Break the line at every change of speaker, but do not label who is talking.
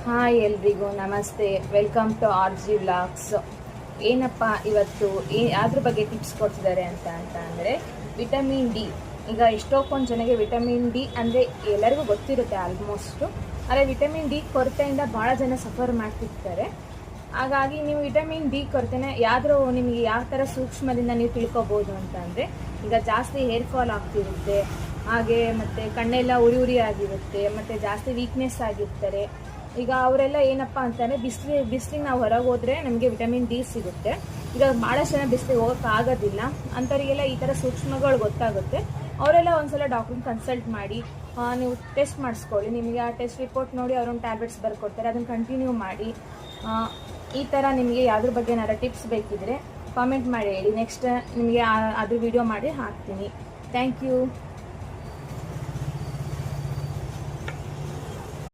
Hi ಎಲ್ರಿಗೂ ನಮಸ್ತೆ, welcome to R G vlogs. ಏನಪ್ಪ ಇವತ್ತು ಯಾವ್ದ್ರ ಬಗ್ಗೆ ಟಿಪ್ಸ್ ಕೊಡ್ತಿದ್ದಾರೆ ಅಂತ ಅಂದರೆ ವಿಟಮಿನ್ ಡಿ. ಈಗ ಎಷ್ಟೊಂದು ಜನಕ್ಕೆ ವಿಟಮಿನ್ ಡಿ ಅಂದರೆ ಎಲ್ಲರಿಗೂ ಗೊತ್ತಿರುತ್ತೆ ಆಲ್ಮೋಸ್ಟು, ಆದರೆ ವಿಟಮಿನ್ ಡಿ ಕೊರತೆಯಿಂದ ಭಾಳ ಜನ ಸಫರ್ ಮಾಡ್ತಿರ್ತಾರೆ. ಹಾಗಾಗಿ ನೀವು ವಿಟಮಿನ್ ಡಿ ಕೊರತೆನ ನಿಮಗೆ ಯಾವ ಥರ ಸೂಕ್ಷ್ಮದಿಂದ ನೀವು ತಿಳ್ಕೊಬೋದು ಅಂತ ಅಂದರೆ, ಈಗ ಜಾಸ್ತಿ ಹೇರ್ ಫಾಲ್ ಆಗ್ತಿರುತ್ತೆ, ಹಾಗೆ ಮತ್ತು ಕಣ್ಣೆಲ್ಲ ಉರಿ ಆಗಿರುತ್ತೆ, ಮತ್ತು ಜಾಸ್ತಿ ವೀಕ್ನೆಸ್ ಆಗಿರ್ತಾರೆ. ಈಗ ಅವರೆಲ್ಲ ಏನಪ್ಪ ಅಂತಂದರೆ ಬಿಸಿಲಿಗೆ ನಾವು ಹೊರಗೆ ಹೋದರೆ ನಮಗೆ ವಿಟಮಿನ್ ಡಿ ಸಿಗುತ್ತೆ. ಈಗ ಭಾಳಷ್ಟು ಜನ ಬಿಸಿಲಿಗೆ ಹೋಗೋಕ್ಕಾಗೋದಿಲ್ಲ, ಅಂಥವರಿಗೆಲ್ಲ ಈ ಥರ ಸೂಕ್ಷ್ಮಗಳು ಗೊತ್ತಾಗುತ್ತೆ. ಅವರೆಲ್ಲ ಒಂದ್ಸಲ ಡಾಕ್ಟ್ರನ್ನ ಕನ್ಸಲ್ಟ್ ಮಾಡಿ ನೀವು ಟೆಸ್ಟ್ ಮಾಡಿಸ್ಕೊಳ್ಳಿ. ನಿಮಗೆ ಆ ಟೆಸ್ಟ್ ರಿಪೋರ್ಟ್ ನೋಡಿ ಅವರೊಂದು ಟ್ಯಾಬ್ಲೆಟ್ಸ್ ಬರ್ಕೊಡ್ತಾರೆ, ಅದನ್ನು ಕಂಟಿನ್ಯೂ ಮಾಡಿ. ಈ ಥರ ನಿಮಗೆ ಯಾವುದ್ರ ಬಗ್ಗೆ ಏನಾರು ಟಿಪ್ಸ್ ಬೇಕಿದ್ರೆ ಕಾಮೆಂಟ್ ಮಾಡಿ ಹೇಳಿ. ನೆಕ್ಸ್ಟ್ ನಿಮಗೆ ಅದ್ರ ವಿಡಿಯೋ ಮಾಡಿ ಹಾಕ್ತೀನಿ. Thank you.